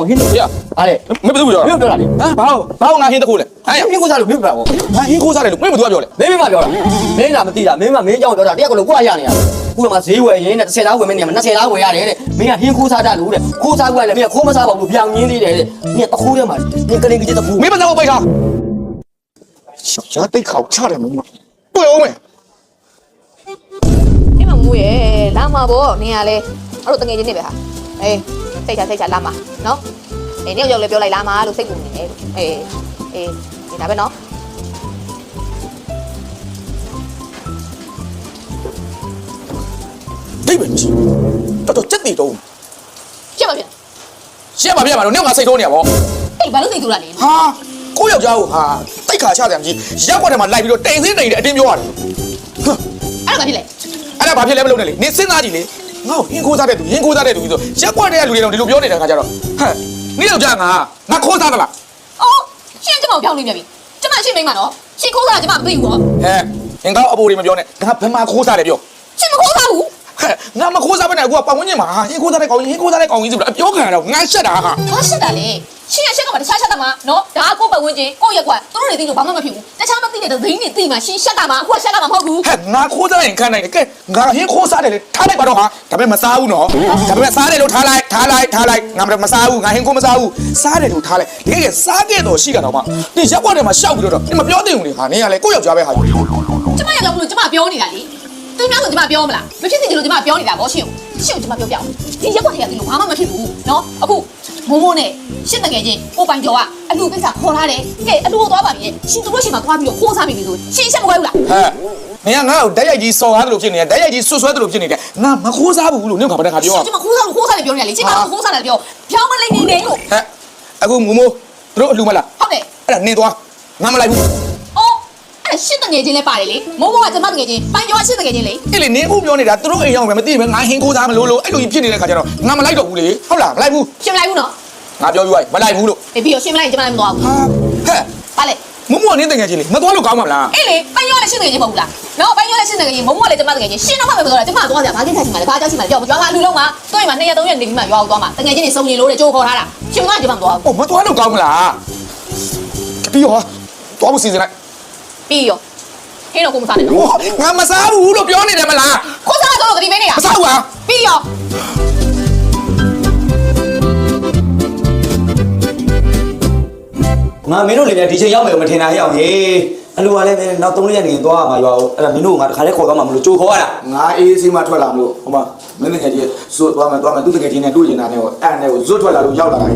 ကောင်ဟင်းတို့ရဟာလေ မင်းဘယ်သူပြော မင်းပြောတာလေ ဟမ်ဘာငါဟင်းတခုလဲဟမ် ဟင်းကိုစားလို့မင်းပြောတာဗော ငါဟင်းခိုးစားတယ်လို့မင်းဘယ်သူကပြောလဲ မင်းမပြောတာမင်းကမသိတာမင်းမင်းကြောင့်ပြောတာတယောက်ကလည်းကိုယ်ရနေရခုမှဈေးဝယ်ရင်းနဲ့10လားဝယ်မနေမှာ20လားဝယ်ရတယ်တဲ့မင်းကဟင်းခိုးစားတတ်လို့တဲ့ခိုးစားကွက်လည်းမင်းကခိုးမစားပါဘူးပြောင်းရင်းသေးတယ်တဲ့မင်းကတခိုးထဲမှာမင်းကလေးကြီးတခိုး မင်းမစားဘူးပိတ်ထားရှာတိတ်ခေါချတယ်မင်းတွေ့အောင်မယ် 你们母耶，拉嘛不？你下嘞，我等下就那边哈。哎，睇下拉嘛，喏。哎，你又来表来拉嘛，都识过你。你那边喏。ဒိတ်ပဲမရှိတော်တော်စက်တီတော့ ရှင်းပါဗျာ ရှင်းပါပြပါတော့နေငါစိတ်ထိုးနေရဗော အေးဘာလို့သိတူလာလဲ ဟာကိုယောက်ျားကိုဟာတိတ်ခါချတယ်မကြီးရက်ွက်ထဲမှာလိုက်ပြီးတော့တိမ်စင်းတိမ်တဲ့အတင်းပြောရတယ်ဟမ် အဲ့ဒါဘာဖြစ်လဲ အဲ့ဒါဘာဖြစ်လဲမလုပ်နဲ့လေနေစဉ်းစားကြည့်လေငါ့ကိုဟင်းခိုးစားတဲ့သူဟင်းခိုးစားတဲ့သူဆိုရက်ွက်တဲ့လူတွေတော့ဒီလိုပြောနေတဲ့ခါကျတော့ဟမ်နေယောက်ျားငါခိုးစားသလား အော်ရှင်းကျမကိုပြောင်းနေပြီကျမရှင်းမိမနော်ရှင်းခိုးစားကျမမသိဘူးပေါ့ ဟဲ့ငင်ကောက်အပိုတွေမပြောနဲ့ငါဘယ်မှာခိုးစားတယ်ပြော ရှင်းမခိုးစားဘူး ဟဲ့ငါမခိုးစားဘဲနဲ့အခုကပတ်ဝန်းကျင်မှာဟင်းခိုးစားတဲ့ကောင်ကြီးဆိုတာအပြောခံရတော့ငါရှက်တာဟာ ဘာရှင်းတာလဲရှင်းရရှင်းကမှတခြားရှက်တာမှာနော်ဒါကကိုယ့်ပတ်ဝန်းကျင်ကိုယ့်ရက်ကွက်သူတို့တွေသိလို့ဘာမှမဖြစ်ဘူးတခြားမသိတဲ့ဒိန်းတွေသိမှရှင်းရှက်တာမှာအခုကရှက်တာမှာမဟုတ်ဘူး ဟဲ့ငါခိုးစားရင်ခံနိုင်တယ်ကဲငါဟင်းခိုးစားတယ်လေထားလိုက်ပါတော့ဟာဒါပေမဲ့မစားဘူးနော်ဒါပေမဲ့စားတယ်လို့ထားလိုက်ငါမစားဘူးငါဟင်းခိုးမစားဘူးစားတယ်လို့ထားလိုက်တကယ်စားခဲ့တော့ရှိကြတော့မှဒီရက်ွက်ထဲမှာရှောက်ပြီးတော့မပြောသိဘူးလေဟာနင်ကလေကိုယ့်ယောက်ျားပဲဟာ ကျမရောက်လို့ကျမပြောနေတာလေသူများဆိုကျမပြောမလားမဖြစ်သေးလို့ကျမပြောနေတာဗောရှင်းကိုကျမပြောပြအောင်ဒီရက်ကွက်ထဲကဒီလိုဘာမှမဖြစ်ဘူးနော်အခုမိုးမိုးနဲ့ရှင်းတကယ်ချင်းကိုပိုင်ကျော်ကအလူကိစ္စခေါ်ထားတယ်ကဲအလူကိုသွားပါပြီရှင်တို့ရှိမှသွားပြီးတော့ခိုးစားမိပြီဆိုရှင်းရှက်မခွဲဘူးလား ဟဲ့နင်ကငါ့ကိုဓာတ်ရိုက်ကြီးစော်ကားတယ်လို့ဖြစ်နေတယ်ဓာတ်ရိုက်ကြီးဆွဆွဲတယ်လို့ဖြစ်နေတယ်ငါမခိုးစားဘူးလို့နင်ကဘာတခါပြော ကျမခိုးစားလို့ခိုးစားတယ်ပြောနေရလေကျမတို့ခိုးစားတယ်ပြောဖြောင်းမလိမ့်နေတယ်လို့ ဟဲ့အခုမိုးမိုးတို့အလှမလား ဟုတ်တယ် အဲ့ဒါနင်သွားငါမလိုက်ဘူး အော်အဲ့ရှင်းတကယ်ချင်းလည်းပါတယ်လေမိုးမိုးကကျမတကယ်ချင်းပိုင်ကျော်ကရှင်းတကယ်ချင်းလေ အဲ့လေနင်အခုပြောနေတာတို့အိမ်ရောက်မယ်မသိဘူးငါဟင်းခိုးစားမလို့အဲ့လိုကြီးဖြစ်နေတဲ့ခါကျတော့ငါမလိုက်တော့ဘူးလေဟုတ်လားမလိုက်ဘူး ရှင်းမလိုက်ဘူးနော် ငါပြောပြီးမလိုက်ဘူးလို့ အေးပြီးတော့ရှင်းမလိုက်ကျမလည်းမသွားဘူး ဟာဟဲ့ ဘာလဲ မမနင်းတကယ်ကြီးလေမသွားလို့ကောင်းမှာလား အေးလေပိုင်ကျော်လည်းရှင်းတကယ်ချင်းမဟုတ်ဘူးလားနော်ပိုင်ကျော်လည်းရှင်းတကယ်ချင်းမိုးမိုးလည်းကျမတကယ်ချင်းရှင်းတော့မှပဲပြောတာကျမသွားကြဘာကိစ္စရှိမှလဲဘာကြောက်ရှိမှလဲပြောရွာကအလူလုံးမှာတွေ့မှ2ရက်3ရက်နေပြီးမှရွာကိုသွားမှာတကယ်ချင်းနေစုံရင်လို့တဲ့ကြိုးခေါ်ထားတာရှင်းမကျမမသွားဘူး 哦，没多少高么啦？比我多不时间来。 ပြီးရောဟင်းတော့ကိုမစားနဲ့ 哇，俺没啥路都表你的么啦？ ခိုးစားတော့တတိပေးနေတာ 没啥路啊？ ပြီးရော ငါမင်းတို့လည်းဒီချိန်ရောက်မယ်မထင်တာရောက်ရေအလူကလည်းနောက်3ရက်နေသွားမှာရွာအဲ့ဒါမင်းတို့ကငါတခါလေးခေါ်သွားမှာမလို့ကြိုးခေါ်ရတာ 俺A C嘛出来了，好吧？没那个钱，说多嘛，သူတကယ်ချင်းနဲ့တွေ့ကျင်တာနဲ့အဲ့နဲ့ကိုဇွတ်ထွက်လာလို့ရောက်လာတာ